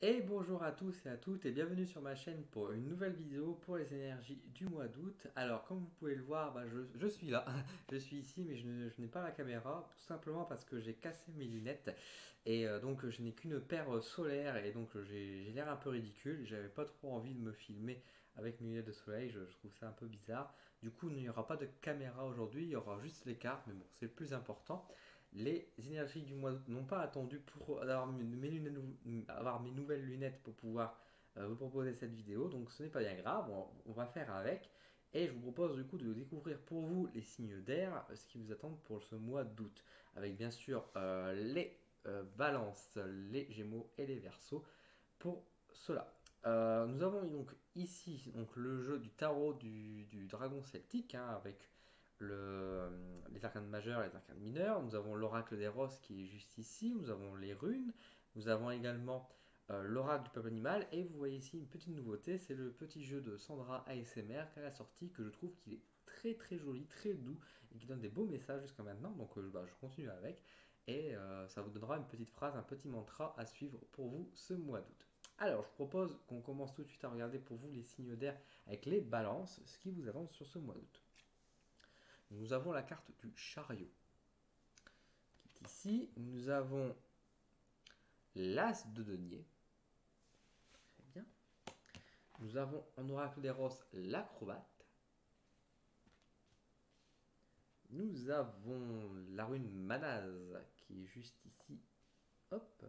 Et bonjour à tous et à toutes et bienvenue sur ma chaîne pour une nouvelle vidéo pour les énergies du mois d'août. Alors comme vous pouvez le voir, je suis là, je suis ici mais je n'ai pas la caméra tout simplement parce que j'ai cassé mes lunettes et donc je n'ai qu'une paire solaire et donc j'ai l'air un peu ridicule. J'avais pas trop envie de me filmer avec mes lunettes de soleil, je trouve ça un peu bizarre. Du coup il n'y aura pas de caméra aujourd'hui, il y aura juste les cartes mais bon c'est le plus important. Les énergies du mois d'août n'ont pas attendu pour avoir mes nouvelles lunettes pour pouvoir vous proposer cette vidéo, donc ce n'est pas bien grave, on va faire avec. Et je vous propose du coup de découvrir pour vous les signes d'air, ce qui vous attend pour ce mois d'août, avec bien sûr les balances, les gémeaux et les versos pour cela. Nous avons donc ici donc, le jeu du tarot du dragon celtique hein, avec les arcanes majeures et les arcanes mineures. Nous avons l'oracle des roses qui est juste ici. Nous avons les runes. Nous avons également l'oracle du peuple animal. Et vous voyez ici une petite nouveauté, c'est le petit jeu de Sandra ASMR qu'elle a sorti que je trouve qu'il est très très joli, très doux et qui donne des beaux messages jusqu'à maintenant. Donc je continue avec et ça vous donnera une petite phrase, un petit mantra à suivre pour vous ce mois d'août. Alors, je propose qu'on commence tout de suite à regarder pour vous les signes d'air avec les balances, ce qui vous avance sur ce mois d'août. Nous avons la carte du chariot qui est ici. Nous avons l'as de denier. Très bien. Nous avons en oracle des roses l'acrobate. Nous avons la rune manase qui est juste ici. Hop.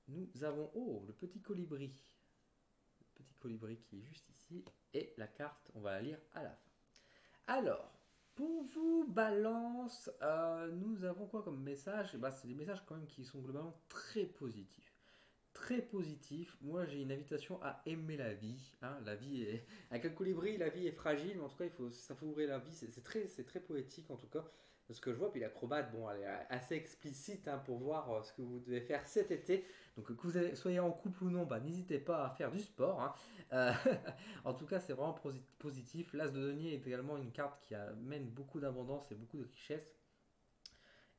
Nous avons le petit colibri. Le petit colibri qui est juste ici. Et la carte, on va la lire à la fin. Alors, pour vous, balance, nous avons quoi comme message? C'est des messages quand même qui sont globalement très positifs. Très positifs. Moi, j'ai une invitation à aimer la vie. Hein. La vie est... Avec un colibri, la vie est fragile, mais en tout cas, il faut savourer la vie. C'est très poétique en tout cas. De ce que je vois, puis l'acrobate, bon, elle est assez explicite hein, pour voir ce que vous devez faire cet été. Donc, que vous soyez en couple ou non, bah, n'hésitez pas à faire du sport. Hein. Euh, en tout cas, c'est vraiment positif. L'As de denier est également une carte qui amène beaucoup d'abondance et beaucoup de richesse.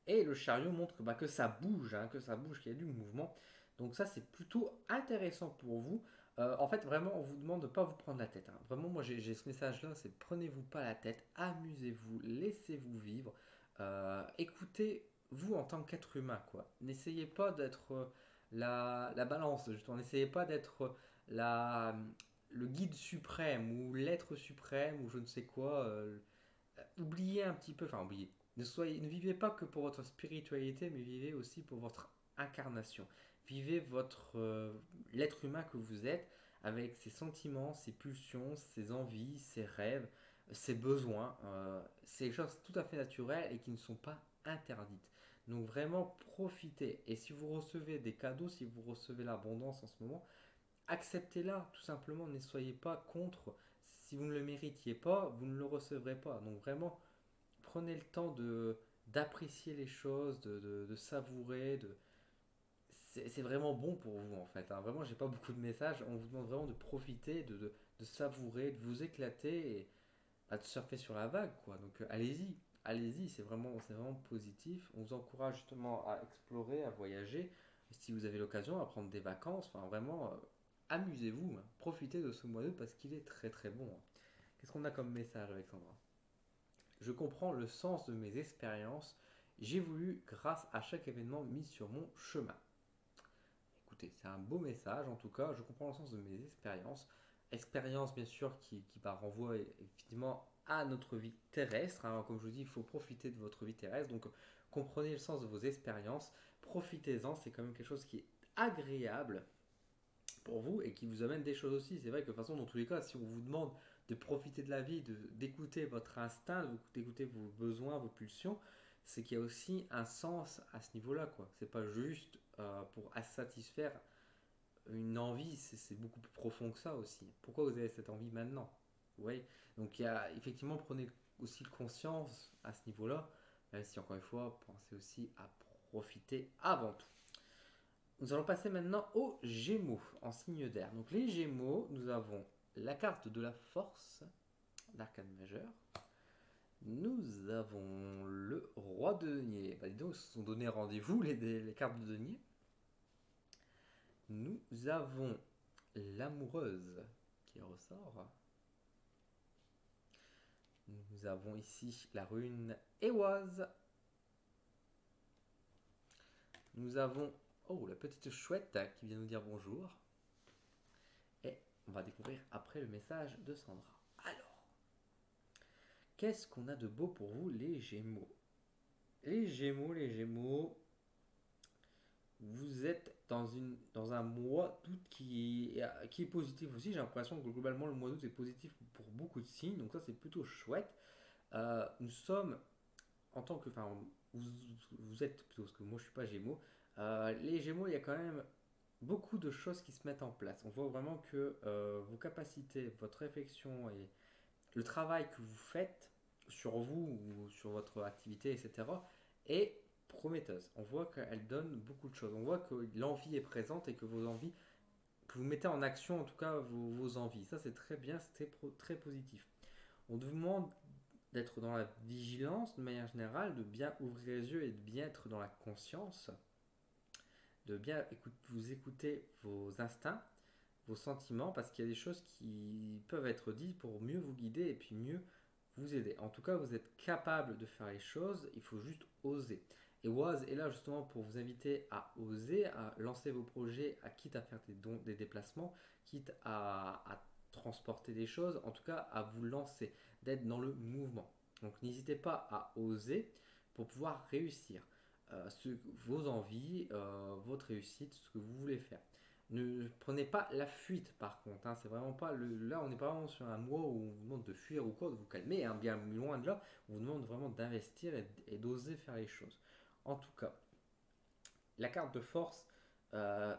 Et le chariot montre que ça bouge, hein, qu'il y a du mouvement. Donc ça, c'est plutôt intéressant pour vous. En fait, vraiment, on vous demande de ne pas vous prendre la tête. Hein. Vraiment, moi, j'ai ce message-là, c'est prenez-vous pas la tête, amusez-vous, laissez-vous vivre, écoutez-vous en tant qu'être humain, quoi. N'essayez pas d'être la balance, justement. N'essayez pas d'être la, le guide suprême ou l'être suprême ou je ne sais quoi. Oubliez un petit peu, enfin oubliez. Ne vivez pas que pour votre spiritualité, mais vivez aussi pour votre incarnation. Vivez l'être humain que vous êtes avec ses sentiments, ses pulsions, ses envies, ses rêves, ses besoins. C'est des choses tout à fait naturelles et qui ne sont pas interdites. Donc vraiment profitez. Et si vous recevez des cadeaux, si vous recevez l'abondance en ce moment, acceptez-la tout simplement. Ne soyez pas contre. Si vous ne le méritiez pas, vous ne le recevrez pas. Donc vraiment, prenez le temps d'apprécier les choses, de savourer. C'est vraiment bon pour vous en fait. Hein. Vraiment, j'ai pas beaucoup de messages. On vous demande vraiment de profiter, de savourer, de vous éclater et de surfer sur la vague quoi. Donc allez-y, allez-y. C'est vraiment positif. On vous encourage justement à explorer, à voyager. Si vous avez l'occasion, à prendre des vacances. Enfin vraiment, amusez-vous. Hein. Profitez de ce mois d'août parce qu'il est très très bon. Hein. Qu'est-ce qu'on a comme message, Alexandra? Je comprends le sens de mes expériences. J'ai voulu grâce à chaque événement mis sur mon chemin. Écoutez, c'est un beau message en tout cas. Je comprends le sens de mes expériences. Expérience bien sûr qui renvoie effectivement à notre vie terrestre. Hein. Comme je vous dis, il faut profiter de votre vie terrestre. Donc comprenez le sens de vos expériences. Profitez-en. C'est quand même quelque chose qui est agréable pour vous et qui vous amène des choses aussi. C'est vrai que de toute façon, dans tous les cas, si on vous demande de profiter de la vie, d'écouter votre instinct, d'écouter vos besoins, vos pulsions, c'est qu'il y a aussi un sens à ce niveau-là, quoi. C'est pas juste pour satisfaire une envie, c'est beaucoup plus profond que ça aussi. Pourquoi vous avez cette envie maintenant? Vous voyez. Donc il y a effectivement prenez aussi conscience à ce niveau-là, même si encore une fois, pensez aussi à profiter avant tout. Nous allons passer maintenant aux Gémeaux en signe d'air. Donc les Gémeaux, nous avons la carte de la force, l'arcane majeur. Nous avons le roi de denier. Bah, dis donc, ils se sont donné rendez-vous les cartes de denier. Nous avons l'amoureuse qui ressort. Nous avons ici la rune Éoise. Nous avons la petite chouette qui vient nous dire bonjour. Et on va découvrir après le message de Sandra. Alors, qu'est-ce qu'on a de beau pour vous les Gémeaux? Les Gémeaux, vous êtes dans un mois d'août qui est positif aussi. J'ai l'impression que globalement le mois d'août est positif pour beaucoup de signes, donc ça c'est plutôt chouette. Nous sommes en tant que, enfin, vous êtes plutôt, parce que moi je suis pas Gémeaux. Les Gémeaux, il y a quand même beaucoup de choses qui se mettent en place. On voit vraiment que vos capacités, votre réflexion et le travail que vous faites sur vous ou sur votre activité, etc., est prometteuse. On voit qu'elle donne beaucoup de choses. On voit que l'envie est présente et que vos envies, que vous mettez en action en tout cas vos envies. Ça c'est très bien, c'est très positif. On vous demande d'être dans la vigilance de manière générale, de bien ouvrir les yeux et de bien être dans la conscience, de bien vous écouter vos instincts, vos sentiments, parce qu'il y a des choses qui peuvent être dites pour mieux vous guider et puis mieux vous aider. En tout cas, vous êtes capable de faire les choses, il faut juste oser. Et Oise est là justement pour vous inviter à oser, à lancer vos projets, à quitte à faire des déplacements, quitte à transporter des choses, en tout cas à vous lancer, d'être dans le mouvement. Donc n'hésitez pas à oser pour pouvoir réussir vos envies, votre réussite, ce que vous voulez faire. Ne prenez pas la fuite par contre, hein, c'est vraiment pas là on n'est pas vraiment sur un mois où on vous demande de fuir ou quoi, de vous calmer, hein, bien loin de là, on vous demande vraiment d'investir et d'oser faire les choses. En tout cas, la carte de force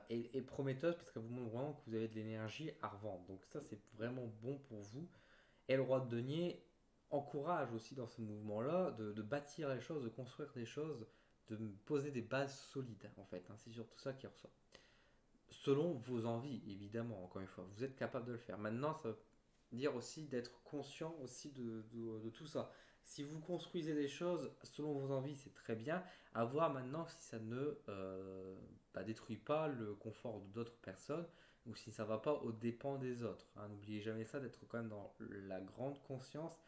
est prometteuse parce qu'elle vous montre vraiment que vous avez de l'énergie à revendre, donc ça c'est vraiment bon pour vous. Et le roi de denier encourage aussi dans ce mouvement-là de bâtir les choses, de construire des choses, de poser des bases solides en fait, hein, c'est surtout ça qui ressort selon vos envies, évidemment, encore une fois. Vous êtes capable de le faire. Maintenant, ça veut dire aussi d'être conscient aussi de tout ça. Si vous construisez des choses selon vos envies, c'est très bien. À voir maintenant si ça ne détruit pas le confort d'autres personnes ou si ça ne va pas aux dépens des autres. Hein. N'oubliez jamais ça, d'être quand même dans la grande conscience.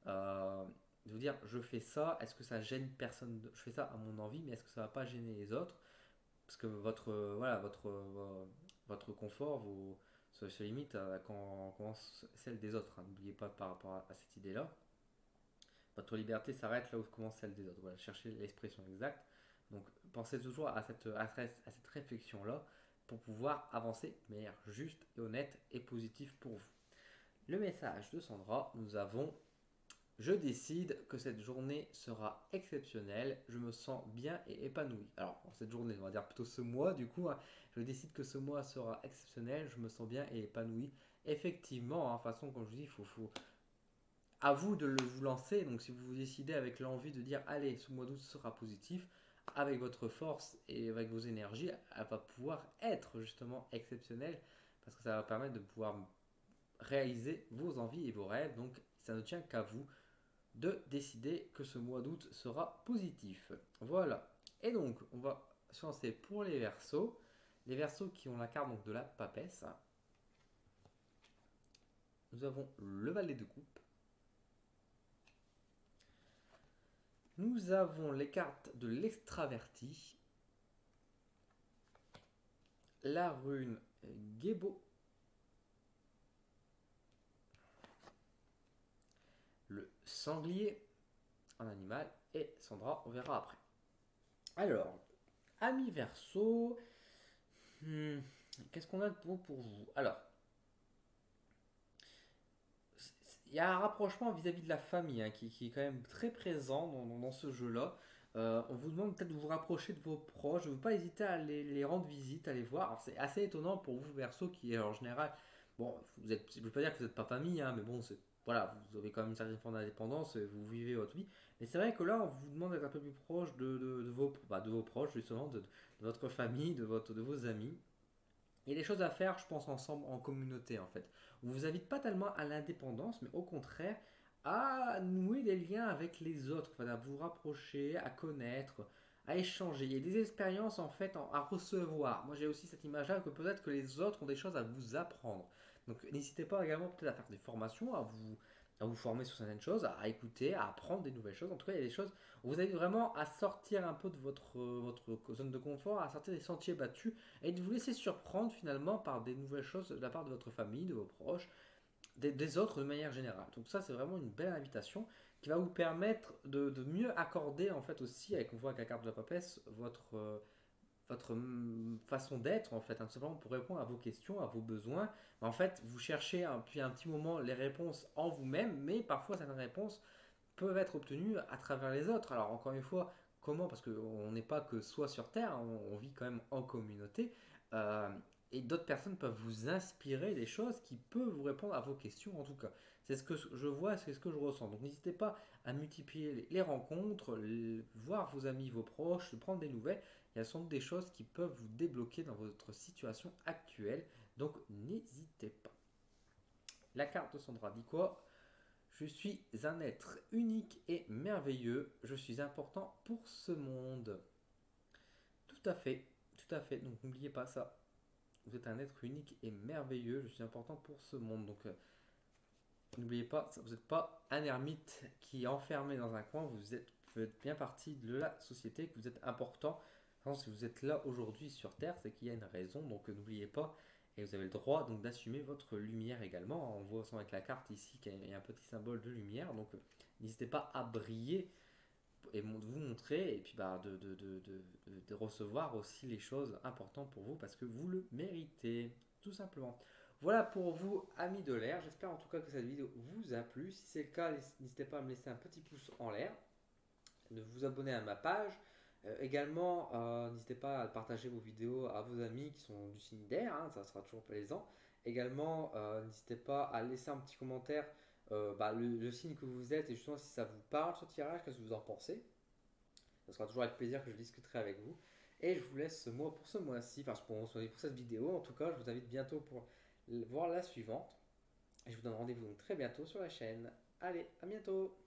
De vous dire, je fais ça, est-ce que ça gêne personne? Je fais ça à mon envie, mais est-ce que ça ne va pas gêner les autres? Parce que votre confort se limite quand celle des autres. Hein. N'oubliez pas par rapport à cette idée-là. Votre liberté s'arrête là où commence celle des autres. Voilà, cherchez l'expression exacte. Donc pensez toujours à cette réflexion-là pour pouvoir avancer de manière juste et honnête et positive pour vous. Le message de Sandra, nous avons: je décide que cette journée sera exceptionnelle, je me sens bien et épanoui. Alors, cette journée, on va dire plutôt ce mois, du coup, hein, je décide que ce mois sera exceptionnel, je me sens bien et épanoui. Effectivement, de toute façon, comme je vous dis, faut à vous de vous lancer. Donc, si vous décidez avec l'envie de dire, allez, ce mois d'août sera positif, avec votre force et avec vos énergies, elle va pouvoir être justement exceptionnelle parce que ça va permettre de pouvoir réaliser vos envies et vos rêves. Donc, ça ne tient qu'à vous de décider que ce mois d'août sera positif. Voilà. Et donc, on va se lancer pour les Verseaux. Les Verseaux qui ont la carte donc, de la papesse. Nous avons le valet de coupe. Nous avons les cartes de l'extraverti. La rune Gébo. Le sanglier en animal. Et Sandra, on verra après. Alors, amis Verseau, qu'est-ce qu'on a de bon pour vous? Alors, il y a un rapprochement vis-à-vis de la famille hein, qui est quand même très présent dans ce jeu-là. On vous demande peut-être de vous rapprocher de vos proches, ne pas hésiter à les rendre visite, à les voir. Alors c'est assez étonnant pour vous, Verseau, qui est en général, bon, je ne veux pas dire que vous n'êtes pas famille, hein, mais bon, voilà, vous avez quand même une certaine forme d'indépendance, vous vivez votre vie. Mais c'est vrai que là, on vous demande d'être un peu plus proche de vos proches, justement, de votre famille, de vos amis. Il y a des choses à faire, je pense, ensemble, en communauté, en fait. On vous invite pas tellement à l'indépendance, mais au contraire, à nouer des liens avec les autres, enfin, à vous rapprocher, à connaître, à échanger. Il y a des expériences en fait à recevoir. Moi j'ai aussi cette image-là que peut-être que les autres ont des choses à vous apprendre. Donc n'hésitez pas également peut-être à faire des formations, à vous former sur certaines choses, à écouter, à apprendre des nouvelles choses. En tout cas, il y a des choses où vous avez vraiment à sortir un peu de votre zone de confort, à sortir des sentiers battus et de vous laisser surprendre finalement par des nouvelles choses de la part de votre famille, de vos proches, des autres de manière générale. Donc ça, c'est vraiment une belle invitation qui va vous permettre de mieux accorder en fait aussi, avec on voit avec la carte de la papesse, votre façon d'être en fait, hein, tout simplement pour répondre à vos questions, à vos besoins. En fait, vous cherchez depuis un petit moment les réponses en vous-même, mais parfois certaines réponses peuvent être obtenues à travers les autres. Alors encore une fois, comment? Parce qu'on n'est pas que soi sur Terre, hein, on vit quand même en communauté. euh, et d'autres personnes peuvent vous inspirer des choses qui peuvent vous répondre à vos questions en tout cas. C'est ce que je vois, c'est ce que je ressens. Donc n'hésitez pas à multiplier les rencontres, voir vos amis, vos proches, prendre des nouvelles. Il y a sans doute des choses qui peuvent vous débloquer dans votre situation actuelle. Donc n'hésitez pas. La carte de Sandra dit quoi? Je suis un être unique et merveilleux. Je suis important pour ce monde. Tout à fait, tout à fait. Donc n'oubliez pas ça. Vous êtes un être unique et merveilleux. Je suis important pour ce monde. Donc n'oubliez pas, vous n'êtes pas un ermite qui est enfermé dans un coin. Vous êtes bien partie de la société, que vous êtes important. Enfin, si vous êtes là aujourd'hui sur Terre, c'est qu'il y a une raison. Donc n'oubliez pas. Et vous avez le droit donc d'assumer votre lumière également. On voit avec la carte ici qu'il y a un petit symbole de lumière. Donc n'hésitez pas à briller et de vous montrer et puis bah, de recevoir aussi les choses importantes pour vous parce que vous le méritez, tout simplement. Voilà pour vous, amis de l'air. J'espère en tout cas que cette vidéo vous a plu. Si c'est le cas, n'hésitez pas à me laisser un petit pouce en l'air, de vous abonner à ma page. Également, n'hésitez pas à partager vos vidéos à vos amis qui sont du signe d'air, hein, ça sera toujours plaisant. Également, n'hésitez pas à laisser un petit commentaire, le signe que vous êtes et justement si ça vous parle ce tirage, qu'est-ce que vous en pensez. Ce sera toujours avec plaisir que je discuterai avec vous. Et je vous laisse moi pour ce mois-ci, enfin pour cette vidéo. En tout cas, je vous invite bientôt pour voir la suivante. Et je vous donne rendez-vous très bientôt sur la chaîne. Allez, à bientôt!